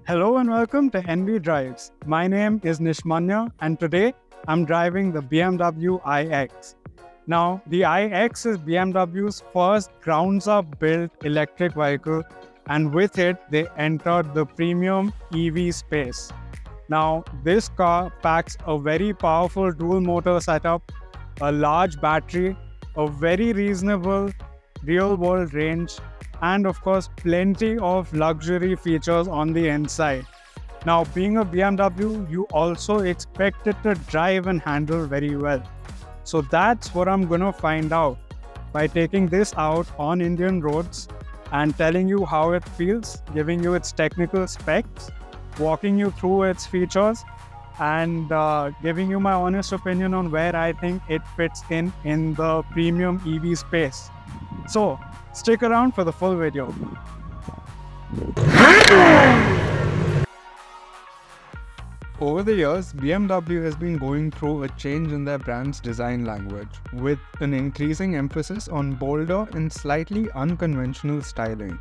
Hello and welcome to NB Drives. My name is Nishmanya and today I'm driving the BMW iX. Now, the iX is BMW's first grounds-up built electric vehicle, and with it, they entered the premium EV space. Now, this car packs a very powerful dual motor setup, a large battery, a very reasonable real-world range, and of course, plenty of luxury features on the inside. Now, being a BMW, you also expect it to drive and handle very well. So that's what I'm going to find out by taking this out on Indian roads and telling you how it feels, giving you its technical specs, walking you through its features, and giving you my honest opinion on where I think it fits in the premium EV space. So, stick around for the full video. Over the years, BMW has been going through a change in their brand's design language, with an increasing emphasis on bolder and slightly unconventional styling.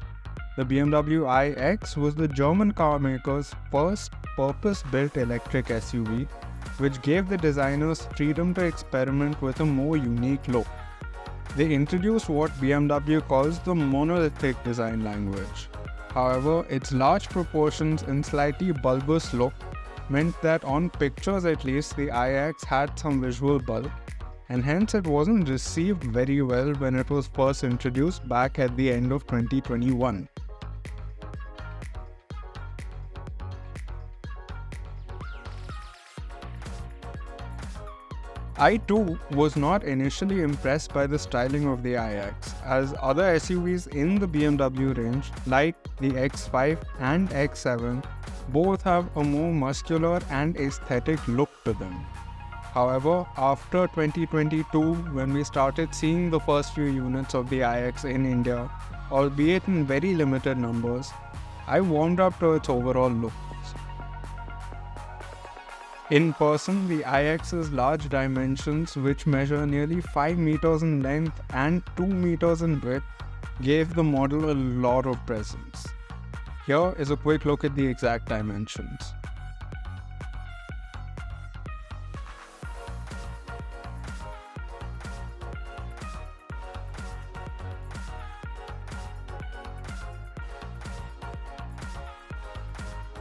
The BMW iX was the German car maker's first purpose-built electric SUV, which gave the designers freedom to experiment with a more unique look. They introduced what BMW calls the monolithic design language. However, its large proportions and slightly bulbous look meant that on pictures at least, the iX had some visual bulk, and hence it wasn't received very well when it was first introduced back at the end of 2021. I too was not initially impressed by the styling of the iX, as other SUVs in the BMW range like the X5 and X7 both have a more muscular and aesthetic look to them. However, after 2022, when we started seeing the first few units of the iX in India, albeit in very limited numbers, I warmed up to its overall look. In person, the iX's large dimensions, which measure nearly 5 meters in length and 2 meters in width, gave the model a lot of presence. Here is a quick look at the exact dimensions.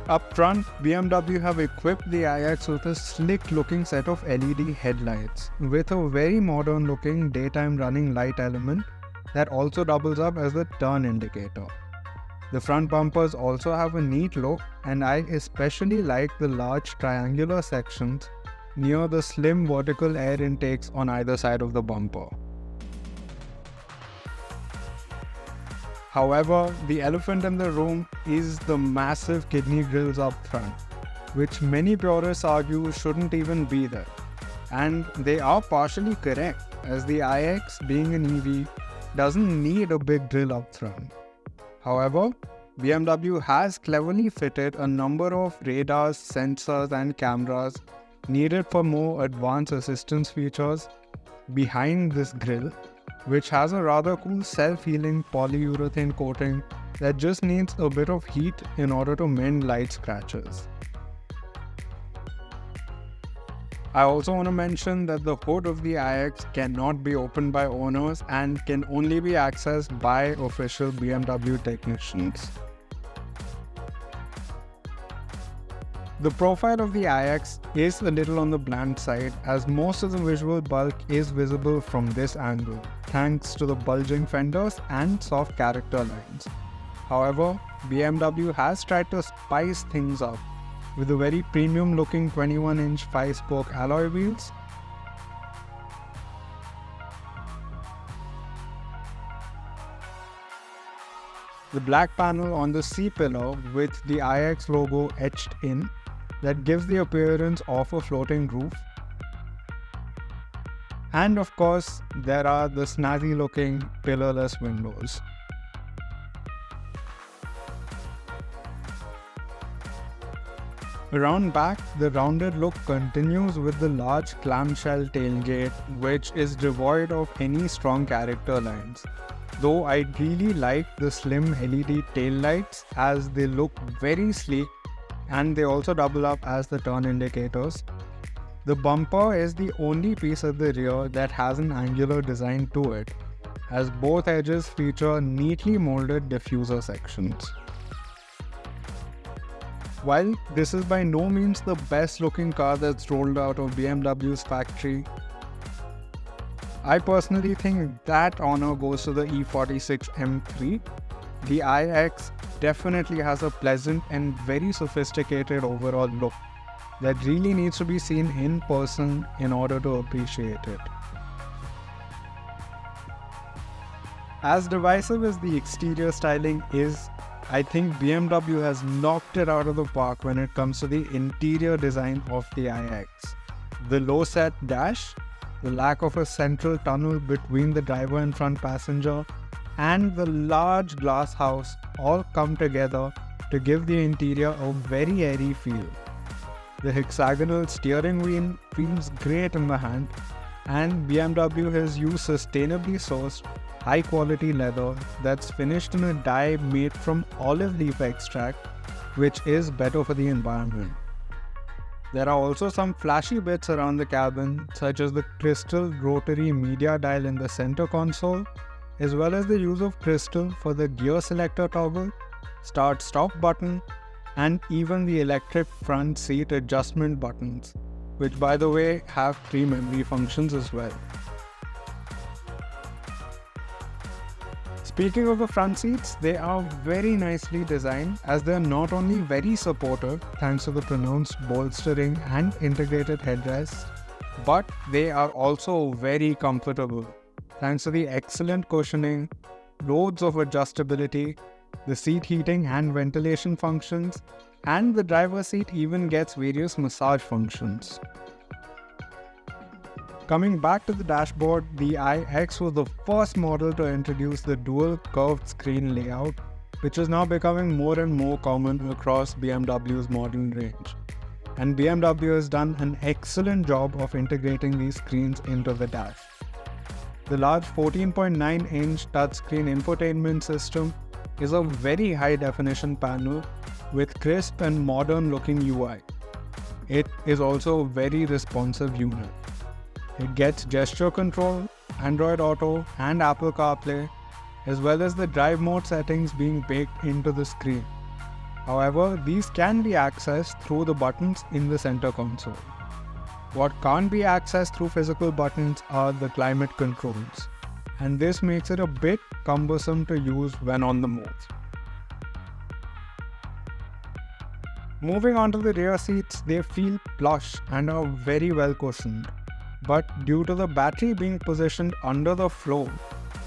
Up front, BMW have equipped the iX with a slick-looking set of LED headlights with a very modern-looking daytime running light element that also doubles up as the turn indicator. The front bumpers also have a neat look, and I especially like the large triangular sections near the slim vertical air intakes on either side of the bumper. However, the elephant in the room is the massive kidney grills up front, which many purists argue shouldn't even be there. And they are partially correct, as the iX, being an EV, doesn't need a big grill up front. However, BMW has cleverly fitted a number of radars, sensors and cameras needed for more advanced assistance features behind this grille, which has a rather cool self-healing polyurethane coating that just needs a bit of heat in order to mend light scratches. I also want to mention that the hood of the iX cannot be opened by owners and can only be accessed by official BMW technicians. The profile of the iX is a little on the bland side, as most of the visual bulk is visible from this angle, thanks to the bulging fenders and soft character lines. However, BMW has tried to spice things up with the very premium looking 21-inch 5-spoke alloy wheels. The black panel on the C-pillar with the iX logo etched in that gives the appearance of a floating roof. And of course, there are the snazzy looking pillarless windows. Around back, the rounded look continues with the large clamshell tailgate, which is devoid of any strong character lines. Though I really like the slim LED taillights as they look very sleek and they also double up as the turn indicators. The bumper is the only piece at the rear that has an angular design to it, as both edges feature neatly molded diffuser sections. While this is by no means the best looking car that's rolled out of BMW's factory, I personally think that honor goes to the E46 M3. The iX definitely has a pleasant and very sophisticated overall look that really needs to be seen in person in order to appreciate it. As divisive as the exterior styling is, I think BMW has knocked it out of the park when it comes to the interior design of the iX. The low-set dash, the lack of a central tunnel between the driver and front passenger, and the large glass house all come together to give the interior a very airy feel. The hexagonal steering wheel feels great in the hand, and BMW has used sustainably sourced high-quality leather that's finished in a dye made from olive leaf extract, which is better for the environment. There are also some flashy bits around the cabin, such as the crystal rotary media dial in the center console, as well as the use of crystal for the gear selector toggle, start-stop button, and even the electric front seat adjustment buttons, which by the way have 3 memory functions as well. Speaking of the front seats, they are very nicely designed, as they are not only very supportive thanks to the pronounced bolstering and integrated headrests, but they are also very comfortable thanks to the excellent cushioning, loads of adjustability, the seat heating and ventilation functions, and the driver's seat even gets various massage functions. Coming back to the dashboard, the iX was the first model to introduce the dual curved screen layout, which is now becoming more and more common across BMW's model range. And BMW has done an excellent job of integrating these screens into the dash. The large 14.9-inch touchscreen infotainment system is a very high-definition panel with crisp and modern-looking UI. It is also a very responsive unit. It gets gesture control, Android Auto and Apple CarPlay, as well as the drive mode settings being baked into the screen. However, these can be accessed through the buttons in the center console. What can't be accessed through physical buttons are the climate controls, and this makes it a bit cumbersome to use when on the move. Moving on to the rear seats, they feel plush and are very well cushioned. But due to the battery being positioned under the floor,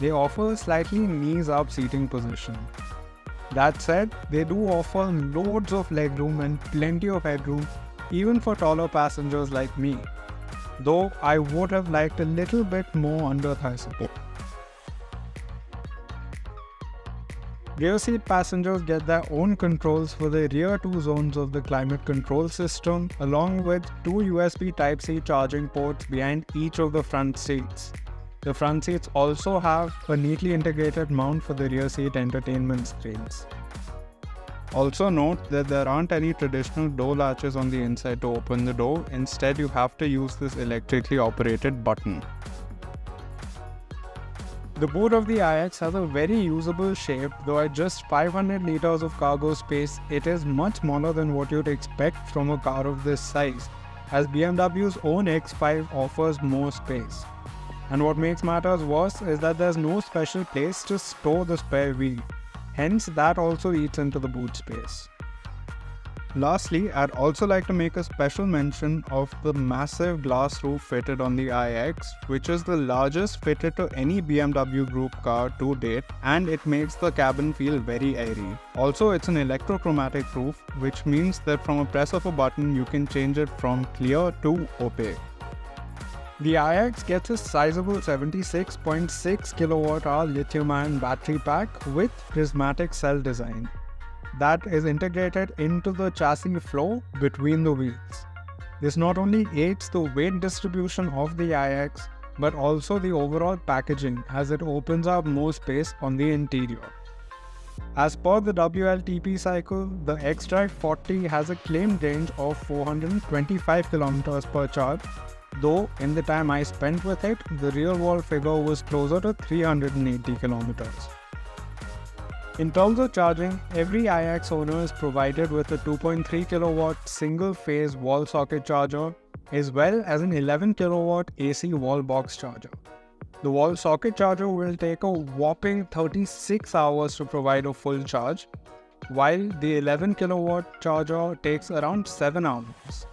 they offer a slightly knees-up seating position. That said, they do offer loads of legroom and plenty of headroom even for taller passengers like me, though I would have liked a little bit more under thigh support. Rear seat passengers get their own controls for the rear 2 zones of the climate control system, along with 2 USB Type-C charging ports behind each of the front seats. The front seats also have a neatly integrated mount for the rear seat entertainment screens. Also note that there aren't any traditional door latches on the inside to open the door. Instead, you have to use this electrically operated button. The boot of the iX has a very usable shape, though at just 500 liters of cargo space, it is much smaller than what you'd expect from a car of this size, as BMW's own X5 offers more space. And what makes matters worse is that there's no special place to store the spare wheel, hence that also eats into the boot space. Lastly, I'd also like to make a special mention of the massive glass roof fitted on the iX, which is the largest fitted to any BMW Group car to date, and it makes the cabin feel very airy. Also, it's an electrochromatic roof, which means that from a press of a button you can change it from clear to opaque. The iX gets a sizable 76.6 kWh lithium-ion battery pack with prismatic cell design that is integrated into the chassis floor between the wheels. This not only aids the weight distribution of the iX, but also the overall packaging, as it opens up more space on the interior. As per the WLTP cycle, the X-Drive 40 has a claimed range of 425 km per charge, though in the time I spent with it, the real-world figure was closer to 380 km. In terms of charging, every iX owner is provided with a 2.3 kW single-phase wall socket charger as well as an 11 kW AC wall box charger. The wall socket charger will take a whopping 36 hours to provide a full charge, while the 11 kW charger takes around 7 hours.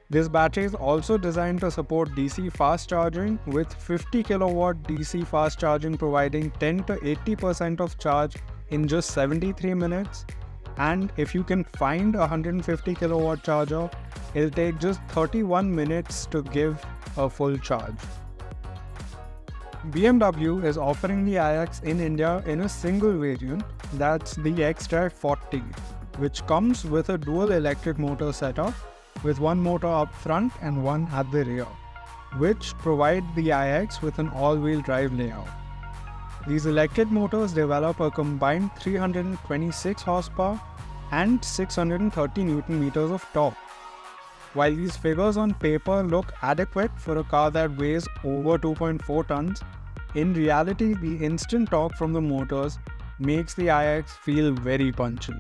This battery is also designed to support DC fast charging, with 50 kW DC fast charging providing 10 to 80% of charge in just 73 minutes. And if you can find a 150 kW charger, it'll take just 31 minutes to give a full charge. BMW is offering the iX in India in a single variant, that's the X-Drive 40, which comes with a dual electric motor setup, with one motor up front and one at the rear, which provide the iX with an all-wheel drive layout. These electric motors develop a combined 326 horsepower and 630 Nm of torque. While these figures on paper look adequate for a car that weighs over 2.4 tons, in reality the instant torque from the motors makes the iX feel very punchy.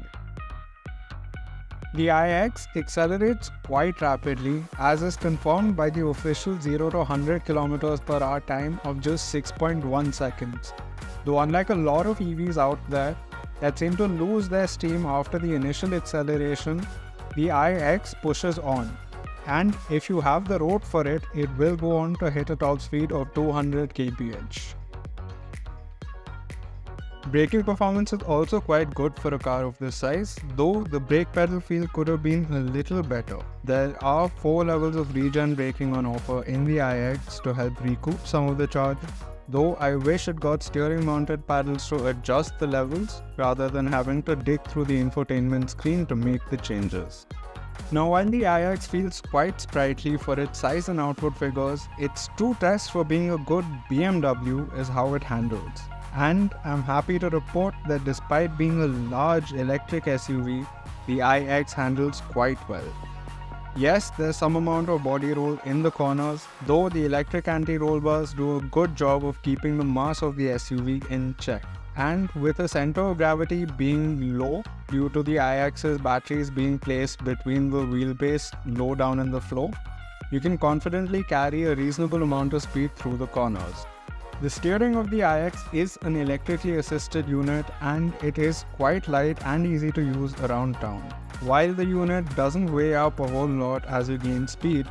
The iX accelerates quite rapidly, as is confirmed by the official 0 to 100 km per hour time of just 6.1 seconds. Though unlike a lot of EVs out there that seem to lose their steam after the initial acceleration, the iX pushes on, and if you have the road for it, it will go on to hit a top speed of 200 kph. Braking performance is also quite good for a car of this size, though the brake pedal feel could have been a little better. There are 4 levels of regen braking on offer in the iX to help recoup some of the charge, though I wish it got steering mounted paddles to adjust the levels rather than having to dig through the infotainment screen to make the changes. Now, while the iX feels quite sprightly for its size and output figures, its true test for being a good BMW is how it handles. And I'm happy to report that despite being a large electric SUV, the iX handles quite well. Yes, there's some amount of body roll in the corners, though the electric anti-roll bars do a good job of keeping the mass of the SUV in check. And with the center of gravity being low due to the iX's batteries being placed between the wheelbase low down in the floor, you can confidently carry a reasonable amount of speed through the corners. The steering of the iX is an electrically assisted unit, and it is quite light and easy to use around town. While the unit doesn't weigh up a whole lot as you gain speed,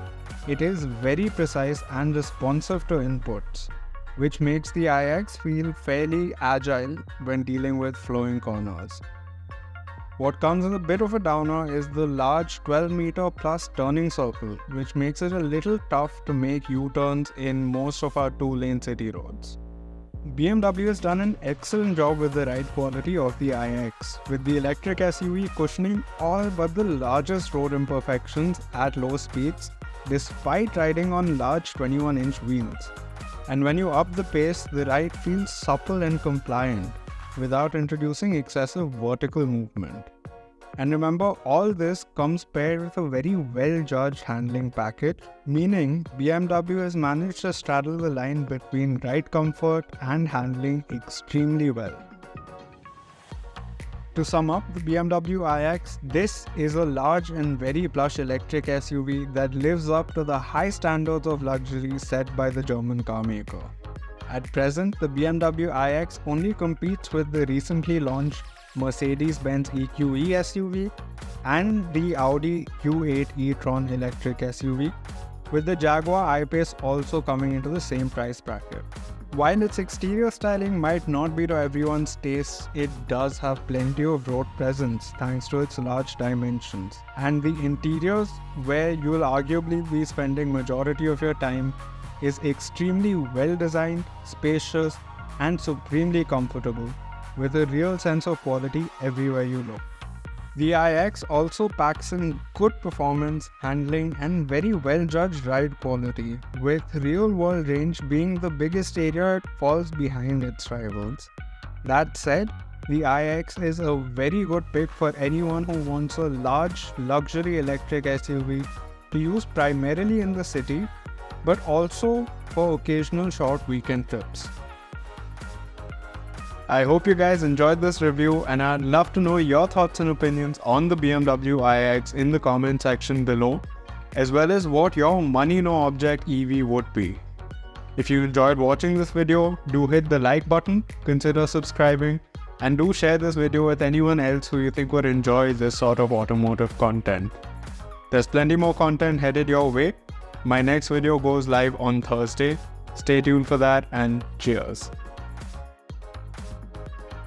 it is very precise and responsive to inputs, which makes the iX feel fairly agile when dealing with flowing corners. What comes as a bit of a downer is the large 12-meter plus turning circle, which makes it a little tough to make U-turns in most of our 2-lane city roads. BMW has done an excellent job with the ride quality of the iX, with the electric SUV cushioning all but the largest road imperfections at low speeds, despite riding on large 21-inch wheels. And when you up the pace, the ride feels supple and compliant, without introducing excessive vertical movement. And remember, all this comes paired with a very well-judged handling package, meaning BMW has managed to straddle the line between ride comfort and handling extremely well. To sum up the BMW iX, this is a large and very plush electric SUV that lives up to the high standards of luxury set by the German car maker. At present, the BMW iX only competes with the recently launched Mercedes-Benz EQE SUV and the Audi Q8 e-tron electric SUV, with the Jaguar I-Pace also coming into the same price bracket. While its exterior styling might not be to everyone's taste, it does have plenty of road presence thanks to its large dimensions. And the interiors, where you will arguably be spending majority of your time, is extremely well designed, spacious, and supremely comfortable, with a real sense of quality everywhere you look. The iX also packs in good performance, handling, and very well-judged ride quality, with real-world range being the biggest area it falls behind its rivals. That said, the iX is a very good pick for anyone who wants a large luxury electric SUV to use primarily in the city, but also for occasional short weekend trips. I hope you guys enjoyed this review, and I'd love to know your thoughts and opinions on the BMW iX in the comment section below, as well as what your money no object EV would be. If you enjoyed watching this video, do hit the like button, consider subscribing, and do share this video with anyone else who you think would enjoy this sort of automotive content. There's plenty more content headed your way. My next video goes live on Thursday. Stay tuned for that, and cheers.